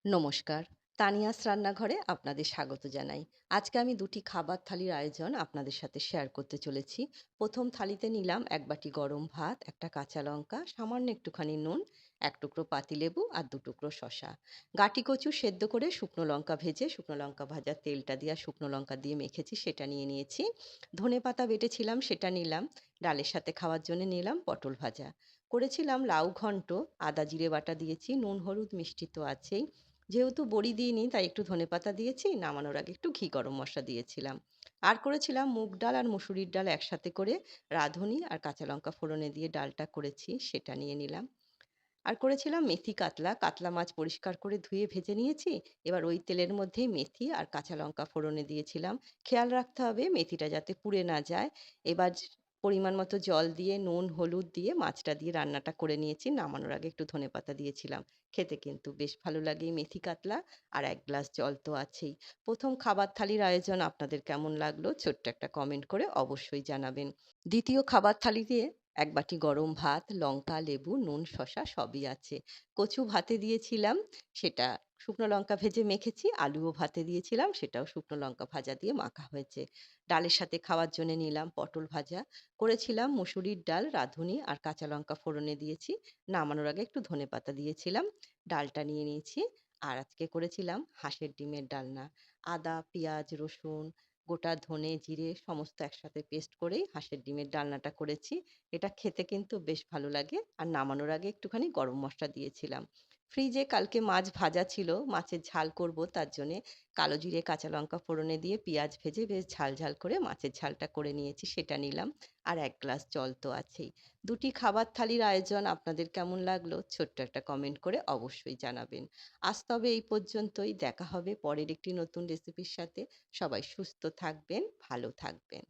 নমস্কার। তানিয়াস রান্নাঘরে আপনাদের স্বাগত জানাই। আজকে আমি ২ টি খাবার থালির আয়োজন আপনাদের সাথে শেয়ার করতে চলেছি। ১ম থালিতে নিলাম ১ বাটি গরম ভাত, ১ টা কাঁচা লঙ্কা, সামান্য একটুখানি নুন, ১ টুকরো পাতিলেবু আর ২ টুকরো শসা। গাঁটি কচু সেদ্ধ করে শুকনো লঙ্কা ভেজে শুকনো লঙ্কা ভাজার তেলটা দিয়ে আর শুকনো লঙ্কা দিয়ে মেখেছি সেটা নিয়ে নিয়েছি। ধনেপাতা বেটেছিলাম সেটা নিলাম। ডালের সাথে খাওয়ার জন্য নিলাম পটল ভাজা। করেছিলাম লাউ ঘন্ট, আদা জিরে বাটা দিয়েছি, নুন হলুদ মিষ্টি তো আছেই। যেহেতু বড়ি দিইনি তাই একটু ধনেপাতা দিয়েছি, নামানোর আগে একটু ঘি গরম মসলা দিয়েছিলাম। আর করেছিলাম মুগ ডাল আর মুসুরির ডাল একসাথে করে রাঁধুনি আর কাঁচা লঙ্কা ফোড়নে দিয়ে ডালটা করেছি, সেটা নিয়ে নিলাম। আর করেছিলাম মেথি কাতলা, কাতলা মাছ পরিষ্কার করে ধুয়ে ভেজে নিয়েছি। এবার ওই তেলের মধ্যেই মেথি আর কাঁচা লঙ্কা ফোড়নে দিয়েছিলাম। খেয়াল রাখতে হবে মেথিটা যাতে পুড়ে না যায়। এবার পরিমাণ মতো জল দিয়ে নুন, হলুদ দিয়ে মাছটা দিয়ে রান্নাটা করে নিয়েছি। নামানোর আগে একটু ধনেপাতা দিয়েছিলাম। খেতে কিন্তু বেশ ভালো লাগে এই মেথি কাতলা। আর ১ গ্লাস জল তো আছেই। ১ম খাবার থালির আয়োজন আপনাদের কেমন লাগলো? ছোট্ট একটা কমেন্ট করে অবশ্যই জানাবেন। ২য় খাবার থালিতে ১ বাটি গরম ভাত, লঙ্কা, লেবু, নুন, শসা সবই আছে। কচু ভাতে দিয়েছিলাম, সেটা শুকনো লঙ্কা ভেজে মেখেছি। আলুও ভাতে দিয়েছিলাম, সেটাও শুকনো লঙ্কা ভাজা দিয়ে মাখা হয়েছে। ডালের সাথে খাওয়ার জন্যে নিলাম পটল ভাজা। করেছিলাম মুসুরির ডাল, রাঁধুনি আর কাঁচা লঙ্কা ফোড়নে দিয়েছি। নামানোর আগে একটু ধনেপাতা দিয়েছিলাম। ডালটা নিয়ে নিয়েছি। আর আজকে করেছিলাম হাঁসের ডিমের ডালনা। আদা, পেঁয়াজ, রসুন, গোটা ধনে, জিরে সমস্ত একসাথে পেস্ট করেই হাঁসের ডিমের ডালনাটা করেছি। এটা খেতে কিন্তু বেশ ভালো লাগে। আর নামানোর আগে একটুখানি গরম মসলা দিয়েছিলাম। ফ্রিজে কালকে মাছ ভাজা ছিল, মাছের ঝাল করব তার জন্যে কালো জিরে, কাঁচা লঙ্কা ফোড়নে দিয়ে পেঁয়াজ ভেজে বেশ ঝাল, ঝাল করে মাছের ঝালটা করে নিয়েছি সেটা নিলাম। আর ১ গ্লাস জল তো আছেই। ২ টি খাবার থালির আয়োজন আপনাদের কেমন লাগলো? ছোট্ট একটা কমেন্ট করে অবশ্যই জানাবেন। আজ তবে এই পর্যন্তই। দেখা হবে পরের একটি নতুন রেসিপির সাথে। সবাই সুস্থ থাকবেন, ভালো থাকবেন।